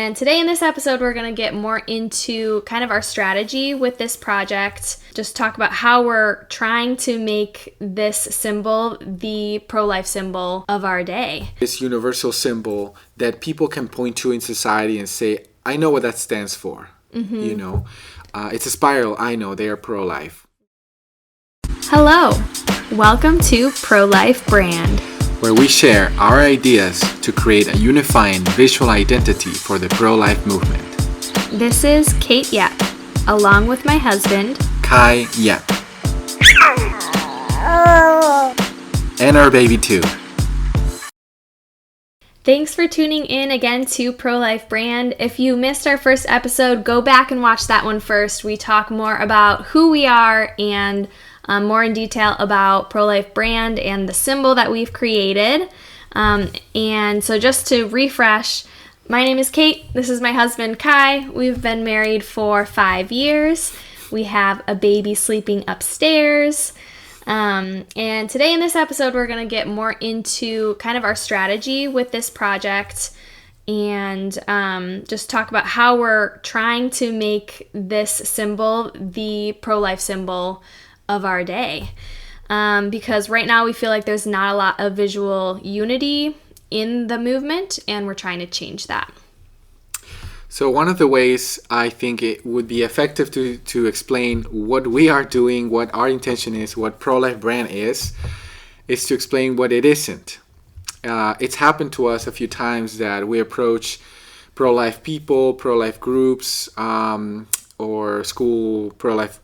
And today in this episode, we're going to get more into kind of our strategy with this project. Just talk about how we're trying to make this symbol the pro-life symbol of our day. This universal symbol that people can point to in society and say, I know what that stands for. It's a spiral. I know they are pro-life. Hello. Welcome to ProLife Brand, where we share our ideas to create a unifying visual identity for the pro-life movement. This is Kate Yep, along with my husband, Kai Yep. And our baby too. Thanks for tuning in again to ProLife Brand. If you missed our first episode, go back and watch that one first. We talk more about who we are and more in detail about ProLife Brand and the symbol that we've created. And so just to refresh, my name is Kate. This is my husband, Kai. We've been married for 5 years. We have a baby sleeping upstairs. And today in this episode, we're going to get more into kind of our strategy with this project and just talk about how we're trying to make this symbol the pro-life symbol of our day. Because right now we feel like there's not a lot of visual unity in the movement, and we're trying to change that. So one of the ways I think it would be effective to explain what we are doing, what our intention is, what ProLife Brand is to explain what it isn't. It's happened to us a few times that we approach pro-life people, pro-life groups, or school pro-life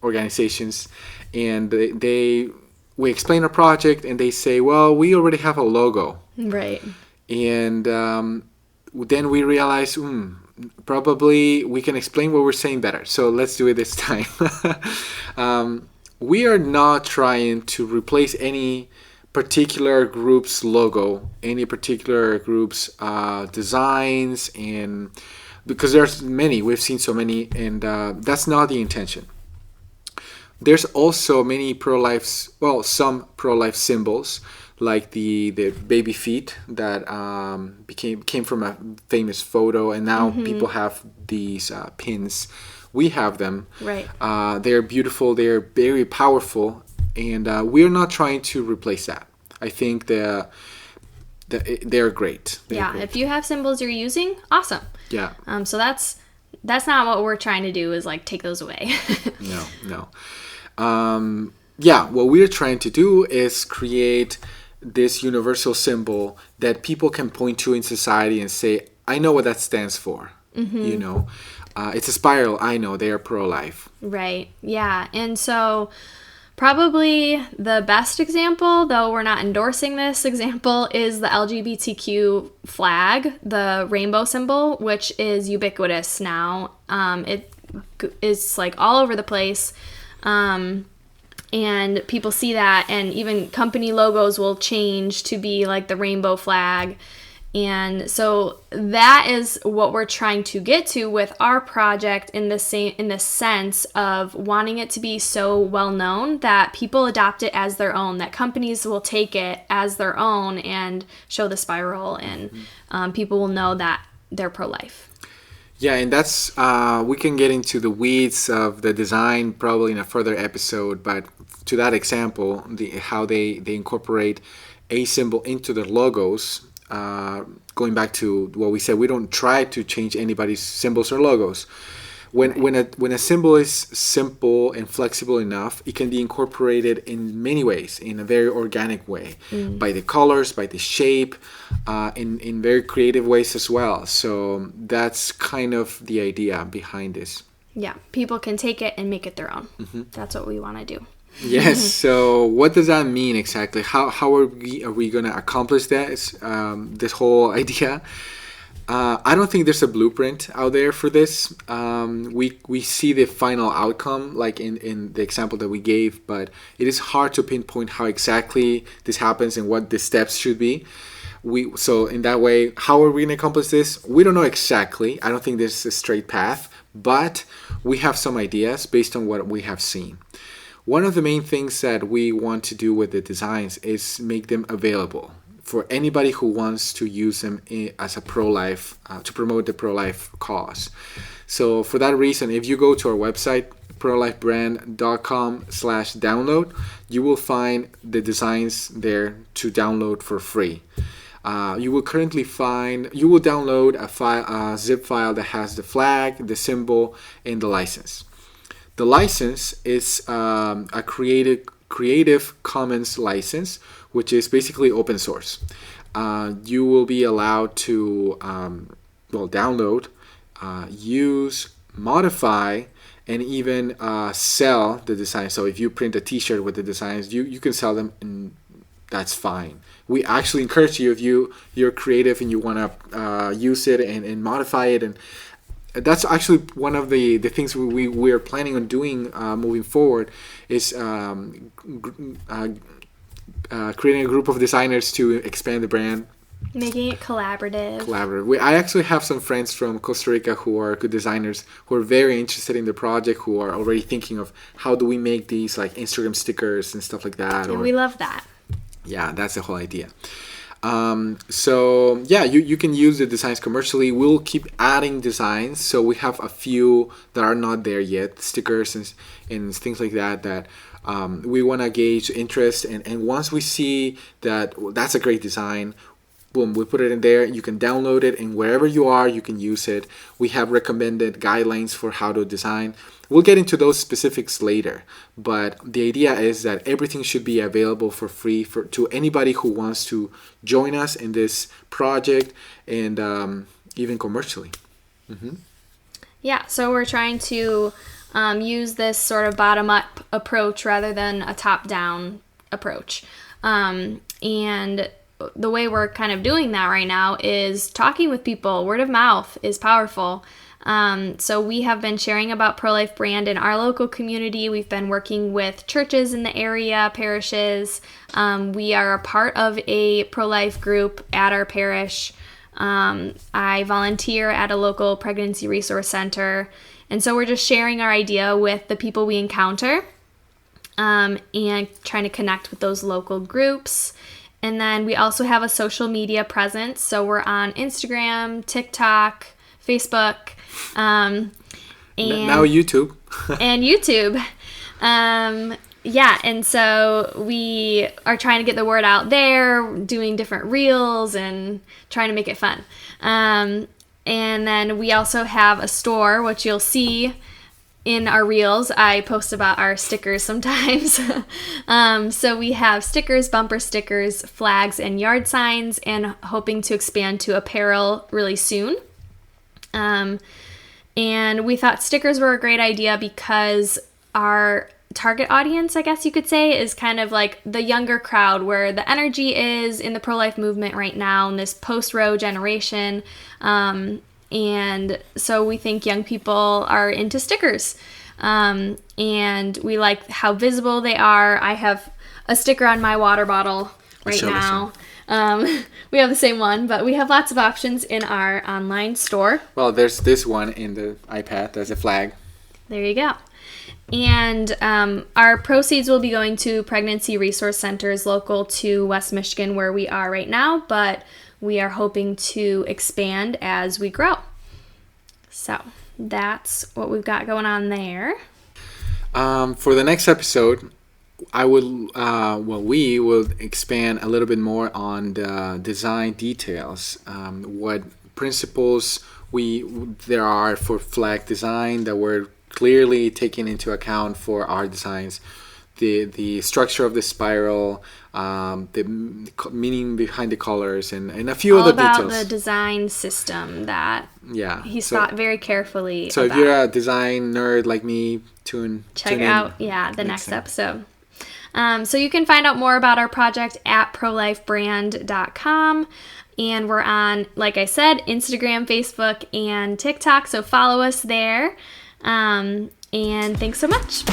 organizations, and we explain our project and they say, well, we already have a logo. Right. And then we realize, probably we can explain what we're saying better. So let's do it this time. We are not trying to replace any particular group's logo, any particular group's designs, and because there's many, we've seen so many, and that's not the intention. There's also many some pro-life symbols, like the baby feet that came from a famous photo, and now people have these pins. We have them. Right. They're beautiful. They're very powerful, and we're not trying to replace that. I think they're great. Great. If you have symbols you're using, awesome. Yeah. So that's not what we're trying to do, is like take those away. No. What we're trying to do is create this universal symbol that people can point to in society and say, I know what that stands for. It's a spiral. I know they are pro-life. Right. Yeah. And so probably the best example, though we're not endorsing this example, is the LGBTQ flag, the rainbow symbol, which is ubiquitous now. It is like all over the place. And people see that, and even company logos will change to be like the rainbow flag. And so that is what we're trying to get to with our project in the sense of wanting it to be so well known that people adopt it as their own, that companies will take it as their own and show the spiral, and people will know that they're pro-life. Yeah, and that's we can get into the weeds of the design probably in a further episode, but to that example, how they incorporate a symbol into their logos, going back to what we said, we don't try to change anybody's symbols or logos. When a symbol is simple and flexible enough, it can be incorporated in many ways, in a very organic way, by the colors, by the shape, in very creative ways as well. So that's kind of the idea behind this. Yeah, people can take it and make it their own. That's what we want to do. Yes. So what does that mean exactly? How are we going to accomplish this whole idea? I don't think there's a blueprint out there for this. We see the final outcome, like in the example that we gave, but it is hard to pinpoint how exactly this happens and what the steps should be. So in that way, how are we going to accomplish this? We don't know exactly. I don't think there's a straight path, but we have some ideas based on what we have seen. One of the main things that we want to do with the designs is make them available for anybody who wants to use them as a pro-life, to promote the pro-life cause. So for that reason, if you go to our website, prolifebrand.com/download, you will find the designs there to download for free. You will download a zip file that has the flag, the symbol, and the license. The license is a Creative Commons license, which is basically open source. You will be allowed to download, use, modify, and even sell the design. So if you print a t-shirt with the designs, you can sell them, and that's fine. We actually encourage you, if you're creative and you want to use it and modify it, and that's actually one of the things we're planning on doing moving forward, is creating a group of designers to expand the brand. Making it collaborative. I actually have some friends from Costa Rica who are good designers, who are very interested in the project, who are already thinking of how do we make these like Instagram stickers and stuff like that. And we love that. Yeah, that's the whole idea. So yeah, you can use the designs commercially. We'll keep adding designs. So we have a few that are not there yet, stickers and things like that we want to gauge interest. And once we see that that's a great design, boom, we put it in there. You can download it, and wherever you are, you can use it. We have recommended guidelines for how to design. We'll get into those specifics later, but the idea is that everything should be available for free to anybody who wants to join us in this project, and even commercially. Mm-hmm. Yeah, so we're trying to use this sort of bottom-up approach rather than a top-down approach. And the way we're kind of doing that right now is talking with people. Word of mouth is powerful. So we have been sharing about ProLife brand in our local community. We've been working with churches in the area, parishes. We are a part of a ProLife group at our parish. I volunteer at a local pregnancy resource center. And so we're just sharing our idea with the people we encounter, and trying to connect with those local groups. And then we also have a social media presence. So we're on Instagram, TikTok, Facebook, and now YouTube. And YouTube. Yeah, and so we are trying to get the word out there, doing different reels and trying to make it fun. And then we also have a store, which you'll see in our reels. I post about our stickers sometimes. So we have stickers, bumper stickers, flags, and yard signs, and hoping to expand to apparel really soon. And we thought stickers were a great idea because our target audience, I guess you could say, is kind of like the younger crowd, where the energy is in the pro-life movement right now in this post-Roe generation. And so we think young people are into stickers. And we like how visible they are. I have a sticker on my water bottle right now. We have the same one, but we have lots of options in our online store. Well, there's this one in the iPad. There's a flag. There you go. And our proceeds will be going to pregnancy resource centers local to West Michigan, where we are right now, but we are hoping to expand as we grow. So that's what we've got going on there. For the next episode, we will expand a little bit more on the design details. What principles there are for flag design that we're clearly taking into account for our designs. The structure of the spiral, the meaning behind the colors, and a few other details. All about the design system that he's thought very carefully so about. If you're a design nerd like me, check out the next episode. So you can find out more about our project at prolifebrand.com. And we're on, like I said, Instagram, Facebook, and TikTok. So follow us there. And thanks so much.